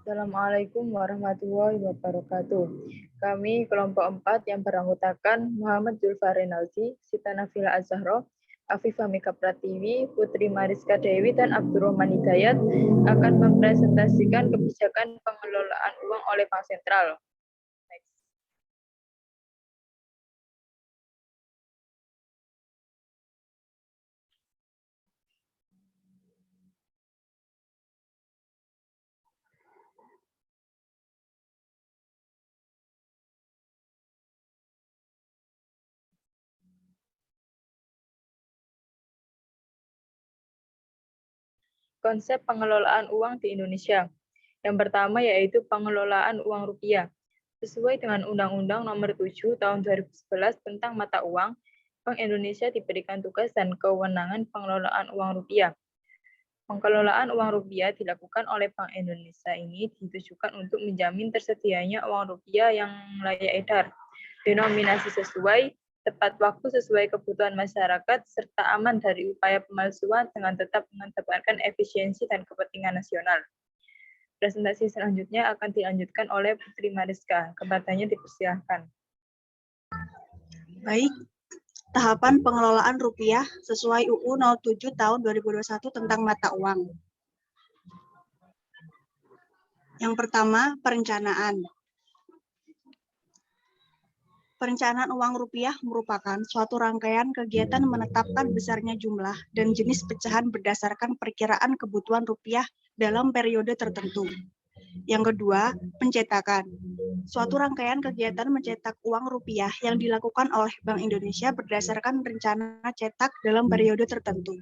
Assalamualaikum warahmatullahi wabarakatuh. Kami kelompok 4 yang beranggotakan Muhammad Zulfa Renaldi, Sita Nafila Az-Zahra, Afifah Mika Pratiwi, Putri Mariska Dewi, dan Abdurrahman Hidayat akan mempresentasikan kebijakan pengelolaan uang oleh Bank Sentral. Konsep pengelolaan uang di Indonesia. Yang pertama yaitu pengelolaan uang rupiah. Sesuai dengan Undang-Undang Nomor 7 Tahun 2011 tentang mata uang, Bank Indonesia diberikan tugas dan kewenangan pengelolaan uang rupiah. Pengelolaan uang rupiah dilakukan oleh Bank Indonesia ini ditujukan untuk menjamin tersedianya uang rupiah yang layak edar, denominasi sesuai, tepat waktu sesuai kebutuhan masyarakat, serta aman dari upaya pemalsuan dengan tetap mengedepankan efisiensi dan kepentingan nasional. Presentasi selanjutnya akan dilanjutkan oleh Putri Mariska. Kepadanya dipersilahkan. Baik, tahapan pengelolaan rupiah sesuai UU 07 tahun 2021 tentang mata uang. Yang pertama, perencanaan. Perencanaan uang rupiah merupakan suatu rangkaian kegiatan menetapkan besarnya jumlah dan jenis pecahan berdasarkan perkiraan kebutuhan rupiah dalam periode tertentu. Yang kedua, pencetakan. Suatu rangkaian kegiatan mencetak uang rupiah yang dilakukan oleh Bank Indonesia berdasarkan rencana cetak dalam periode tertentu.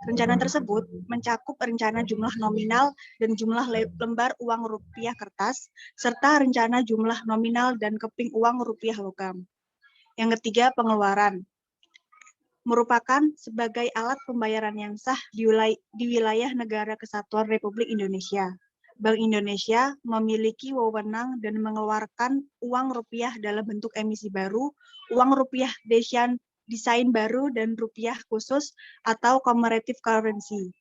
Rencana tersebut mencakup rencana jumlah nominal dan jumlah lembar uang rupiah kertas, serta rencana jumlah nominal dan keping uang rupiah logam. Yang ketiga, pengeluaran. Merupakan sebagai alat pembayaran yang sah di wilayah Negara Kesatuan Republik Indonesia. Bank Indonesia memiliki wewenang dan mengeluarkan uang rupiah dalam bentuk emisi baru, uang rupiah desain baru, dan rupiah khusus atau commemorative currency.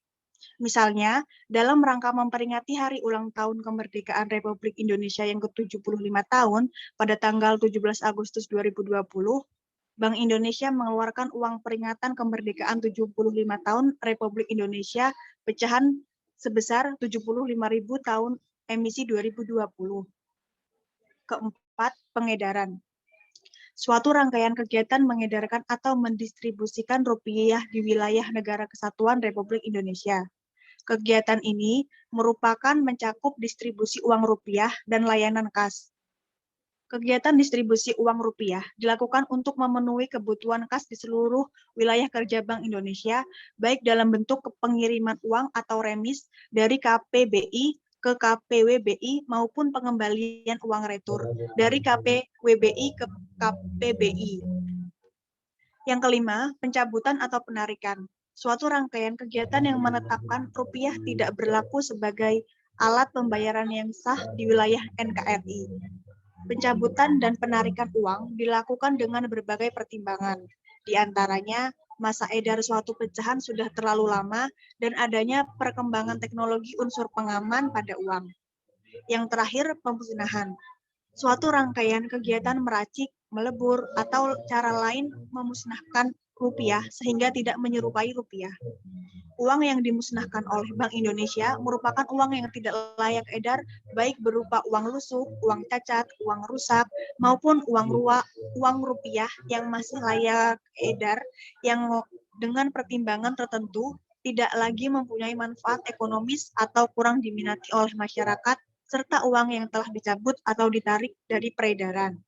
Misalnya, dalam rangka memperingati hari ulang tahun kemerdekaan Republik Indonesia yang ke-75 tahun pada tanggal 17 Agustus 2020, Bank Indonesia mengeluarkan uang peringatan kemerdekaan 75 tahun Republik Indonesia pecahan sebesar 75.000 tahun emisi 2020. Keempat, pengedaran. Suatu rangkaian kegiatan mengedarkan atau mendistribusikan rupiah di wilayah Negara Kesatuan Republik Indonesia. Kegiatan ini merupakan mencakup distribusi uang rupiah dan layanan kas. Kegiatan distribusi uang rupiah dilakukan untuk memenuhi kebutuhan kas di seluruh wilayah kerja Bank Indonesia, baik dalam bentuk pengiriman uang atau remis dari KPBI ke KPWBI maupun pengembalian uang retur dari KPWBI ke KPBI. Yang kelima, pencabutan atau penarikan. Suatu rangkaian kegiatan yang menetapkan rupiah tidak berlaku sebagai alat pembayaran yang sah di wilayah NKRI. Pencabutan dan penarikan uang dilakukan dengan berbagai pertimbangan, di antaranya masa edar suatu pecahan sudah terlalu lama dan adanya perkembangan teknologi unsur pengaman pada uang. Yang terakhir, pemusnahan. Suatu rangkaian kegiatan meracik, melebur, atau cara lain memusnahkan rupiah sehingga tidak menyerupai rupiah. Uang yang dimusnahkan oleh Bank Indonesia merupakan uang yang tidak layak edar, baik berupa uang lusuh, uang cacat, uang rusak, maupun uang rupiah yang masih layak edar, yang dengan pertimbangan tertentu tidak lagi mempunyai manfaat ekonomis atau kurang diminati oleh masyarakat, serta uang yang telah dicabut atau ditarik dari peredaran.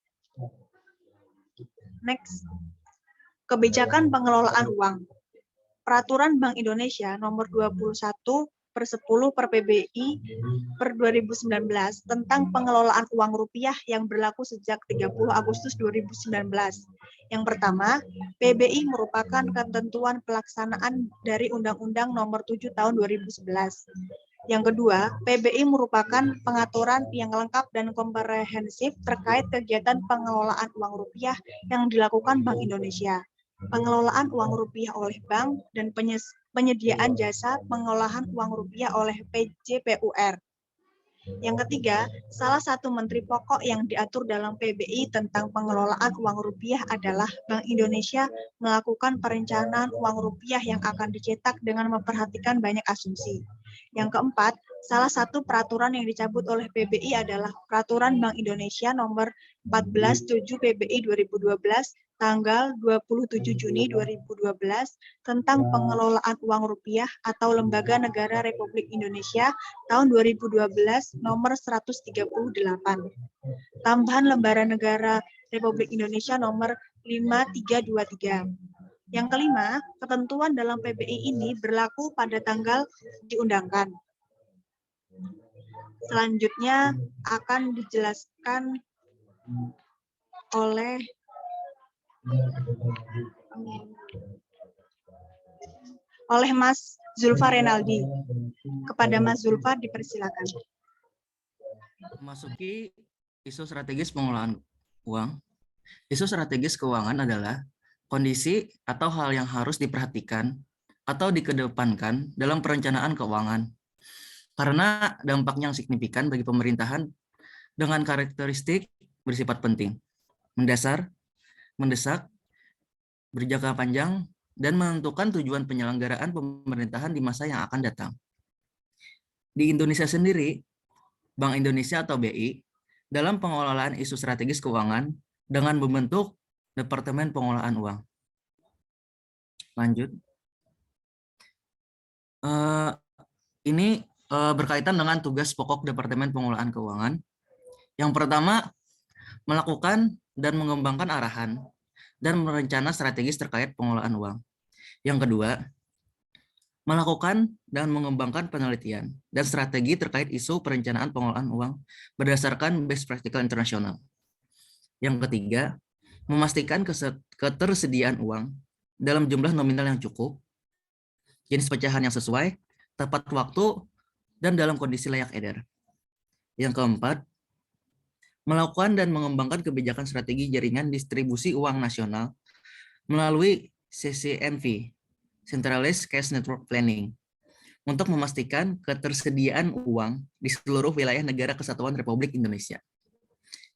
Next, kebijakan pengelolaan uang. Peraturan Bank Indonesia Nomor 21/10/PBI per 2019 tentang pengelolaan uang rupiah yang berlaku sejak 30 Agustus 2019. Yang pertama, PBI merupakan ketentuan pelaksanaan dari Undang-Undang Nomor 7 Tahun 2011. Yang kedua, PBI merupakan pengaturan yang lengkap dan komprehensif terkait kegiatan pengelolaan uang rupiah yang dilakukan Bank Indonesia. Pengelolaan uang rupiah oleh bank dan penyediaan jasa pengolahan uang rupiah oleh PJPUR. Yang ketiga, salah satu menteri pokok yang diatur dalam PBI tentang pengelolaan uang rupiah adalah Bank Indonesia melakukan perencanaan uang rupiah yang akan dicetak dengan memperhatikan banyak asumsi. Yang keempat, salah satu peraturan yang dicabut oleh PBI adalah Peraturan Bank Indonesia Nomor 14/7 PBI 2012 tanggal 27 Juni 2012 tentang pengelolaan uang rupiah atau Lembaga Negara Republik Indonesia tahun 2012 nomor 138. Tambahan Lembaga Negara Republik Indonesia nomor 5323. Yang kelima, ketentuan dalam PBI ini berlaku pada tanggal diundangkan. Selanjutnya akan dijelaskan oleh Mas Zulfa Renaldi. Kepada Mas Zulfa dipersilakan. Memasuki isu strategis pengelolaan uang. Isu strategis keuangan adalah kondisi atau hal yang harus diperhatikan atau dikedepankan dalam perencanaan keuangan karena dampaknya yang signifikan bagi pemerintahan dengan karakteristik bersifat penting, mendasar, mendesak, berjangka panjang, dan menentukan tujuan penyelenggaraan pemerintahan di masa yang akan datang. Di Indonesia sendiri, Bank Indonesia atau BI dalam pengelolaan isu strategis keuangan dengan membentuk Departemen Pengelolaan Uang. Lanjut. Ini berkaitan dengan tugas pokok Departemen Pengelolaan Keuangan. Yang pertama, melakukan dan mengembangkan arahan dan merencana strategis terkait pengelolaan uang. Yang kedua, melakukan dan mengembangkan penelitian dan strategi terkait isu perencanaan pengelolaan uang berdasarkan best practice internasional. Yang ketiga, memastikan ketersediaan uang dalam jumlah nominal yang cukup, jenis pecahan yang sesuai, tepat waktu, dan dalam kondisi layak edar. Yang keempat, melakukan dan mengembangkan kebijakan strategi jaringan distribusi uang nasional melalui CCNV, Centralized Cash Network Planning, untuk memastikan ketersediaan uang di seluruh wilayah negara kesatuan Republik Indonesia.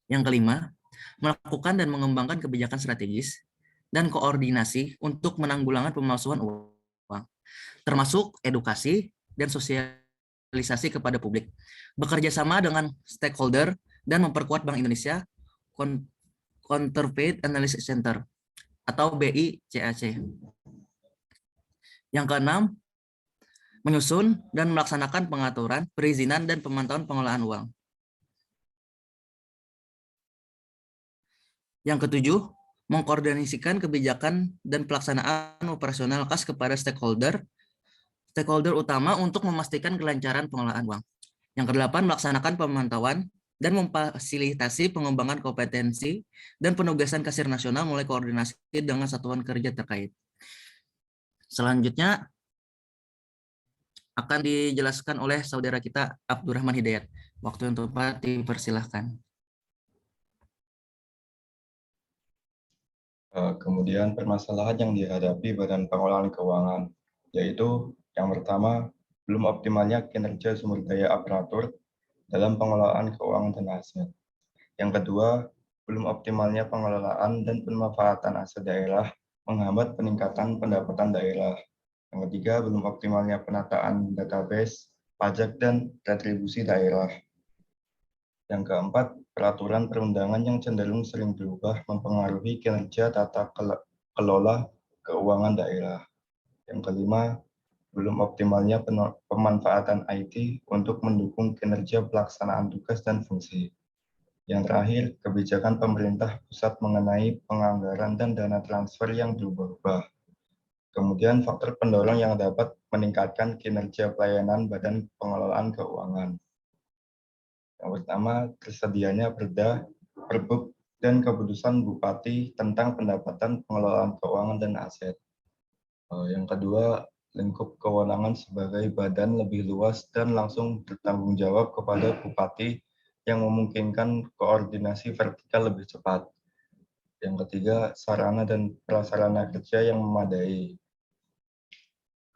Yang kelima, melakukan dan mengembangkan kebijakan strategis dan koordinasi untuk menanggulangan pemalsuan uang, termasuk edukasi dan sosialisasi kepada publik, bekerja sama dengan stakeholder, dan memperkuat Bank Indonesia Counterfeit Analysis Center atau BICAC. Yang keenam, menyusun dan melaksanakan pengaturan, perizinan, dan pemantauan pengelolaan uang. Yang ketujuh, mengkoordinasikan kebijakan dan pelaksanaan operasional kas kepada stakeholder utama untuk memastikan kelancaran pengelolaan uang. Yang kedelapan, melaksanakan pemantauan dan memfasilitasi pengembangan kompetensi dan penugasan kasir nasional mulai koordinasi dengan satuan kerja terkait. Selanjutnya akan dijelaskan oleh saudara kita Abdurrahman Hidayat. Waktu yang tepat dipersilahkan. Kemudian permasalahan yang dihadapi Badan Pengelolaan Keuangan, yaitu yang pertama, belum optimalnya kinerja sumber daya aparatur dalam pengelolaan keuangan dan aset. Yang kedua, belum optimalnya pengelolaan dan pemanfaatan aset daerah menghambat peningkatan pendapatan daerah. Yang ketiga, belum optimalnya penataan database, pajak, dan retribusi daerah. Yang keempat, peraturan perundangan yang cenderung sering berubah mempengaruhi kinerja tata kelola keuangan daerah. Yang kelima, belum optimalnya pemanfaatan IT untuk mendukung kinerja pelaksanaan tugas dan fungsi. Yang terakhir, kebijakan pemerintah pusat mengenai penganggaran dan dana transfer yang berubah-ubah. Kemudian faktor pendorong yang dapat meningkatkan kinerja pelayanan Badan Pengelolaan Keuangan. Yang pertama, tersedianya perda, perbuk, dan keputusan Bupati tentang pendapatan pengelolaan keuangan dan aset. Yang kedua, lingkup kewenangan sebagai badan lebih luas dan langsung bertanggung jawab kepada Bupati yang memungkinkan koordinasi vertikal lebih cepat. Yang ketiga, sarana dan prasarana kerja yang memadai.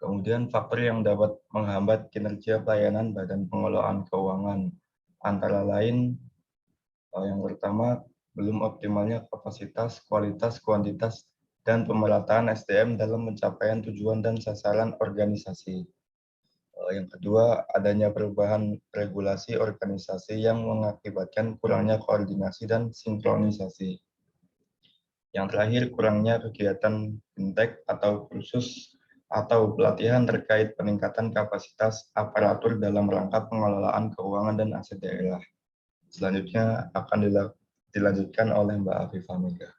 Kemudian faktor yang dapat menghambat kinerja pelayanan Badan Pengelolaan Keuangan antara lain yang pertama, belum optimalnya kapasitas, kualitas, kuantitas, dan pemerataan SDM dalam pencapaian tujuan dan sasaran organisasi. Yang kedua, adanya perubahan regulasi organisasi yang mengakibatkan kurangnya koordinasi dan sinkronisasi. Yang terakhir, kurangnya kegiatan fintech atau kursus atau pelatihan terkait peningkatan kapasitas aparatur dalam rangka pengelolaan keuangan dan aset daerah. Selanjutnya akan dilanjutkan oleh Mbak Afifah Mega.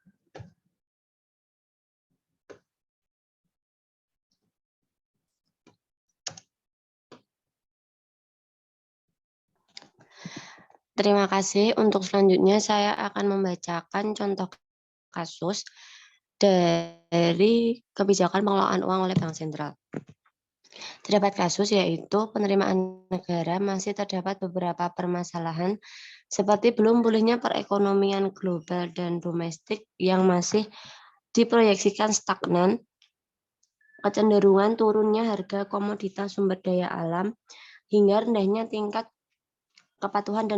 Terima kasih. Untuk selanjutnya saya akan membacakan contoh kasus dari kebijakan pengelolaan uang oleh Bank Sentral. Terdapat kasus yaitu penerimaan negara masih terdapat beberapa permasalahan seperti belum pulihnya perekonomian global dan domestik yang masih diproyeksikan stagnan, kecenderungan turunnya harga komoditas sumber daya alam, hingga rendahnya tingkat kepatuhan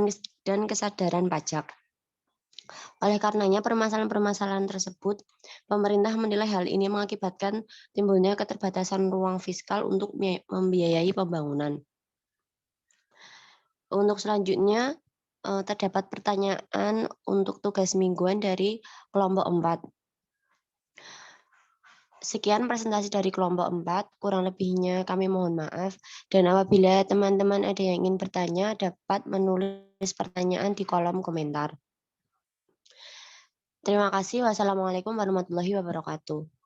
dan kesadaran pajak. Oleh karenanya, permasalahan-permasalahan tersebut, pemerintah menilai hal ini mengakibatkan timbulnya keterbatasan ruang fiskal untuk membiayai pembangunan. Untuk selanjutnya, terdapat pertanyaan untuk tugas mingguan dari kelompok 4. Sekian presentasi dari kelompok 4, kurang lebihnya kami mohon maaf. Dan apabila teman-teman ada yang ingin bertanya, dapat menulis pertanyaan di kolom komentar. Terima kasih. Wassalamualaikum warahmatullahi wabarakatuh.